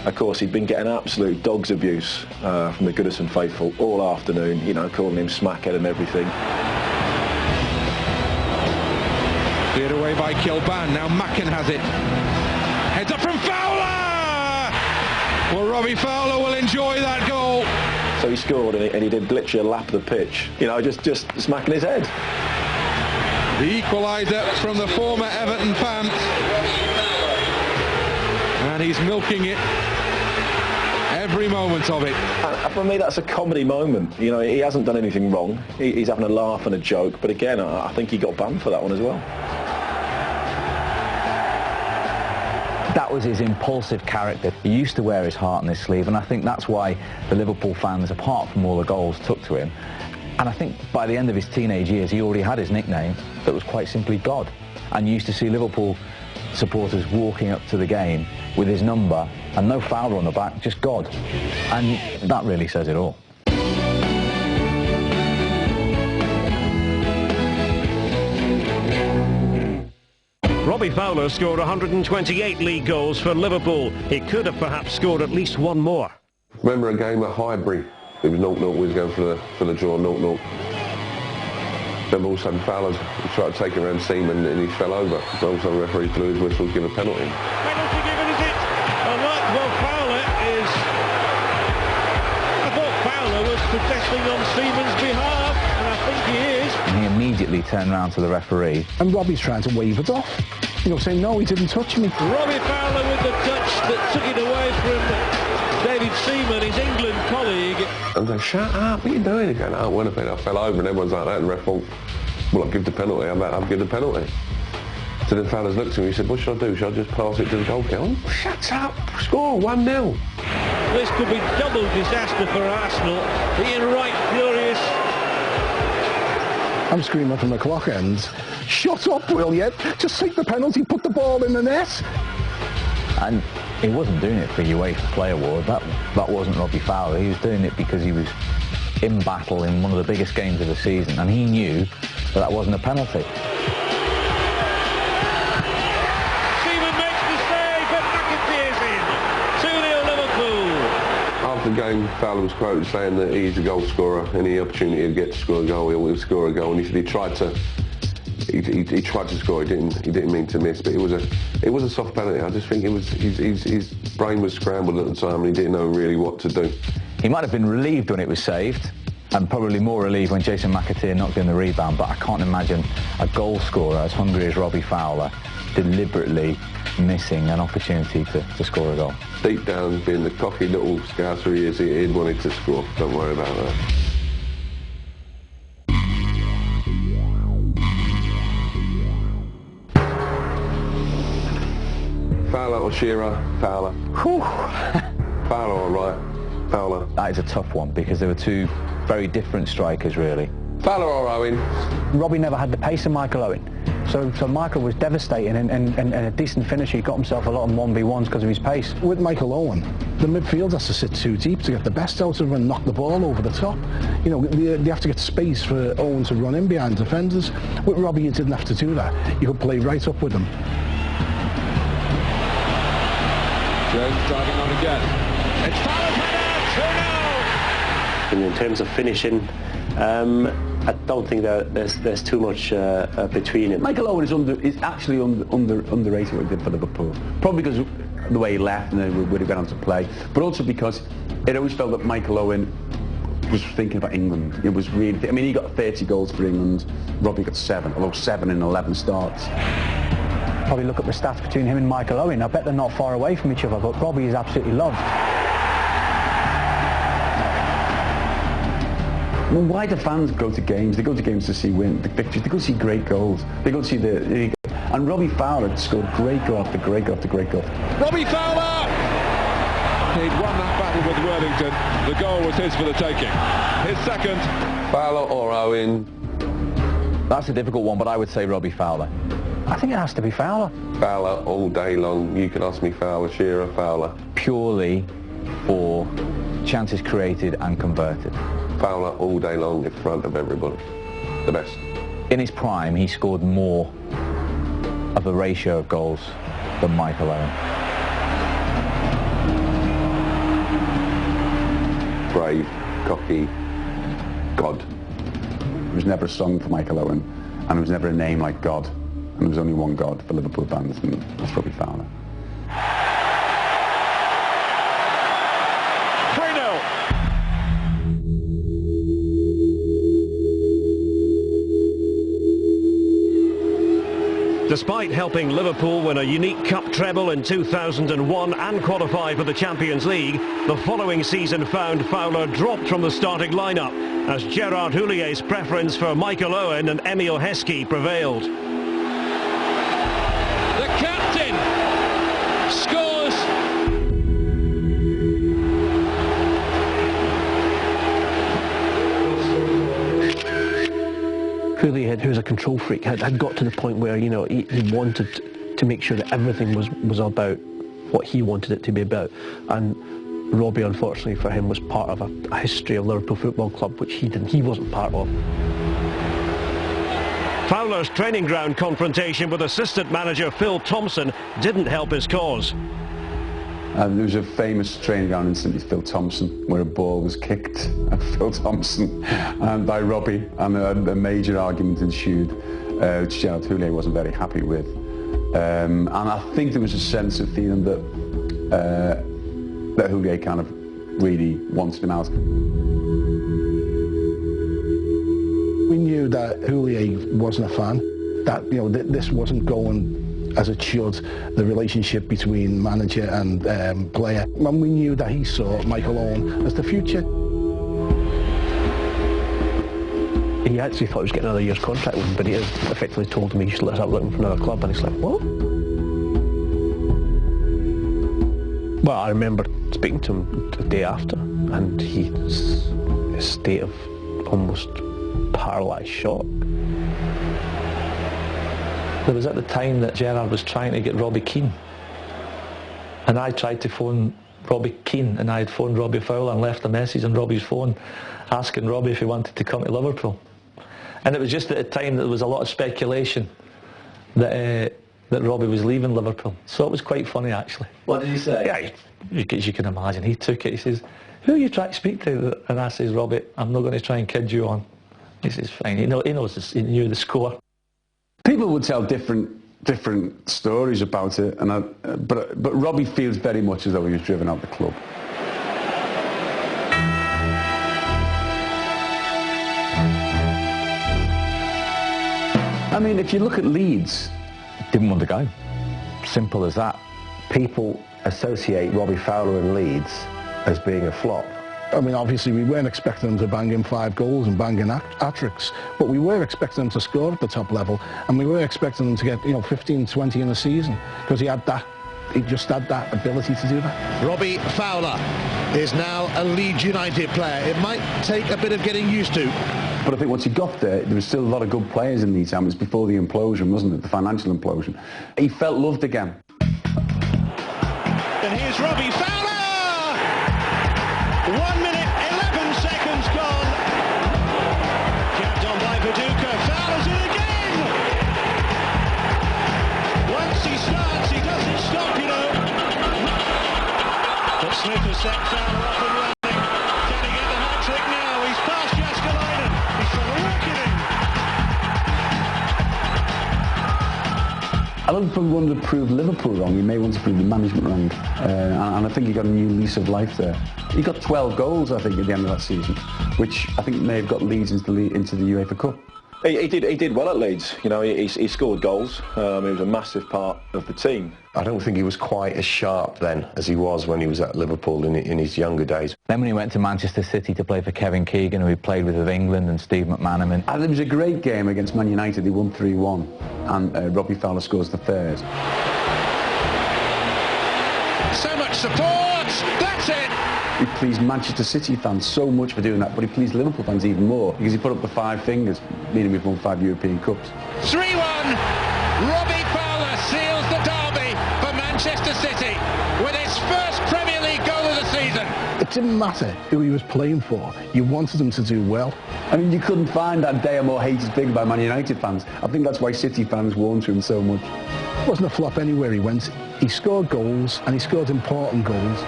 Of course, he'd been getting absolute dog's abuse from the Goodison faithful all afternoon, you know, calling him smackhead and everything. Cleared away by Kilban, now Macken has it. Heads up from Fowler! Well, Robbie Fowler will enjoy that goal. So he scored and he did literally a lap of the pitch, you know, just smacking his head. The equaliser from the former Everton fan. And he's milking it. Every moment of it. And for me, that's a comedy moment. You know, he hasn't done anything wrong. He's having a laugh and a joke. But again, I think he got banned for that one as well. That was his impulsive character. He used to wear his heart on his sleeve, and I think that's why the Liverpool fans, apart from all the goals, took to him. And I think by the end of his teenage years, he already had his nickname that was quite simply God. And you used to see Liverpool supporters walking up to the game with his number and no Fowler on the back, just God. And that really says it all. Robbie Fowler scored 128 league goals for Liverpool. He could have perhaps scored at least one more. Remember a game at Highbury? It was 0-0, we was going for the draw, 0-0. Then all of a sudden Fowler tried to take around Seaman and he fell over. So all of a sudden the referee blew his whistle to give a penalty. Penalty given, is it? Well, Fowler is... I thought Fowler was protesting on Seaman's behalf, and I think he is. And he immediately turned round to the referee. And Robbie's trying to wave it off. You know, saying, no, he didn't touch me. Robbie Fowler with the touch that took it away from David Seaman, his England colleague. And they shut up, what are you doing? He goes, oh, what if I fell over, and everyone's like that, and the ref thought, well, I'll give the penalty, I'll give the penalty. So then Fowler's looked at me, he said, what should I do? Should I just pass it to the goalkeeper? Oh, shut up, score, 1-0. This could be double disaster for Arsenal, being right furious. I'm screaming from the clock end, shut up, will you? Just take the penalty, put the ball in the net. And he wasn't doing it for UEFA Player Award. That wasn't Robbie Fowler. He was doing it because he was in battle in one of the biggest games of the season, and he knew that wasn't a penalty. Seaman makes the save, but McAteer's in. 2-0 Liverpool. After the game, Fowler was quoted saying that he's a goal scorer. Any opportunity to get to score a goal, he'll score a goal. And he said he tried to score. He didn't mean to miss, but it was a soft penalty. I just think his brain was scrambled at the time, and he didn't know really what to do. He might have been relieved when it was saved, and probably more relieved when Jason McAteer knocked in the rebound. But I can't imagine a goal scorer as hungry as Robbie Fowler deliberately missing an opportunity to score a goal. Deep down, being the cocky little scouser he is, he'd wanted to score. Don't worry about that. Fowler or Shearer? Fowler. Fowler, all right. Fowler. That is a tough one because there were two very different strikers, really. Fowler or Owen? Robbie never had the pace of Michael Owen. So Michael was devastating, and a decent finisher. He got himself a lot of 1v1s because of his pace. With Michael Owen, the midfield has to sit too deep to get the best out of him and knock the ball over the top. You know, they have to get space for Owen to run in behind defenders. With Robbie, you didn't have to do that. You could play right up with him. Jones driving on again. It's Fowler's header, 2-0. In terms of finishing, I don't think that there's too much between him. Michael Owen is actually underrated what he did for Liverpool. Probably because of the way he left and then where he went on to play, but also because it always felt that Michael Owen was thinking about England. It was really, I mean, he got 30 goals for England. Robbie got 7, although 7 in 11 starts. Probably look at the stats between him and Michael Owen. I bet they're not far away from each other, but Robbie is absolutely loved. Well, why do fans go to games? They go to games to see the victories. They go to see great goals. They go to see and Robbie Fowler scored great goal after great goal after great goal. Robbie Fowler! He'd won that battle with Worthington. The goal was his for the taking. His second. Fowler or Owen? That's a difficult one, but I would say Robbie Fowler. I think it has to be Fowler. Fowler all day long. You can ask me Fowler, Shearer, Fowler. Purely for chances created and converted. Fowler all day long in front of everybody. The best. In his prime, he scored more of a ratio of goals than Michael Owen. brave, cocky God. There was never a song for Michael Owen, and there was never a name like God. And there was only one God for Liverpool fans, and that's Robbie Fowler. 3-0. Despite helping Liverpool win a unique cup treble in 2001 and qualify for the Champions League, the following season found Fowler dropped from the starting lineup as Gerard Houlliér's preference for Michael Owen and Emile Heskey prevailed. The captain scores. Houllier, who's a control freak, had got to the point where, you know, he wanted to make sure that everything was about what he wanted it to be about. And Robbie, unfortunately for him, was part of a history of Liverpool Football Club which he wasn't part of. Fowler's training ground confrontation with assistant manager Phil Thompson didn't help his cause. There was a famous training ground incident with Phil Thompson where a ball was kicked at Phil Thompson by Robbie, and a major argument ensued, which Gerard Houllier wasn't very happy with. And I think there was a sense of feeling that Houllier kind of really wanted him out. We knew that Houllier wasn't a fan, that, you know, this wasn't going as it should, the relationship between manager and player. And we knew that he saw Michael Owen as the future. He actually thought he was getting another year's contract with him, but he effectively told him he should start looking for another club, and he's like, what? Well, I remember speaking to him the day after, and he's in a state of almost paralysed shock. There was at the time that Gerard was trying to get Robbie Keane, and I tried to phone Robbie Keane, and I had phoned Robbie Fowler and left a message on Robbie's phone asking Robbie if he wanted to come to Liverpool. And it was just at the time that there was a lot of speculation that Robbie was leaving Liverpool. So it was quite funny, actually. What did he say? Yeah, as you can imagine, he took it. He says, "Who are you trying to speak to?" And I says, "Robbie, I'm not going to try and kid you on." He says, "Fine." He knows this, he knew the score. People would tell different stories about it, and but Robbie feels very much as though he was driven out of the club. I mean, if you look at Leeds, Didn't want to go. Simple as that. People associate Robbie Fowler and Leeds as being a flop. I mean, obviously we weren't expecting them to bang in 5 goals and bang in hat-tricks, but we were expecting them to score at the top level, and we were expecting them to get, you know, 15, 20 in a season, because he just had that ability to do that. Robbie Fowler is now a Leeds United player. It might take a bit of getting used to. But I think once he got there was still a lot of good players in Leeds. It was before the implosion, wasn't it? The financial implosion. He felt loved again. And here's Robbie Fowler! 1 minute, 11 seconds gone. Jabbed on by Viduka. Fowler's in again! Once he starts, he doesn't stop, you know. But Smith has set Fowler up and running. Can he get the hat-trick now? He's past Jaskalainen. He's trying to work it in. I don't think he wanted to prove Liverpool wrong. He may want to prove the management wrong. And I think he got a new lease of life there. He got 12 goals, I think, at the end of that season, which I think may have got Leeds into the UEFA Cup. He did well at Leeds. You know, he scored goals. He was a massive part of the team. I don't think he was quite as sharp then as he was when he was at Liverpool in his younger days. Then when he went to Manchester City to play for Kevin Keegan, who he played with England, and Steve McManaman. And it was a great game against Man United. They won 3-1, and Robbie Fowler scores the third. So much support! That's it! He pleased Manchester City fans so much for doing that, but he pleased Liverpool fans even more because he put up the 5 fingers, meaning we've won 5 European Cups. 3-1! Robbie Fowler seals the derby for Manchester City with his first Premier League goal of the season. It didn't matter who he was playing for. You wanted him to do well. I mean, you couldn't find that day a more hated figure by Man United fans. I think that's why City fans warmed to him so much. It wasn't a flop anywhere he went. He scored goals, and he scored important goals.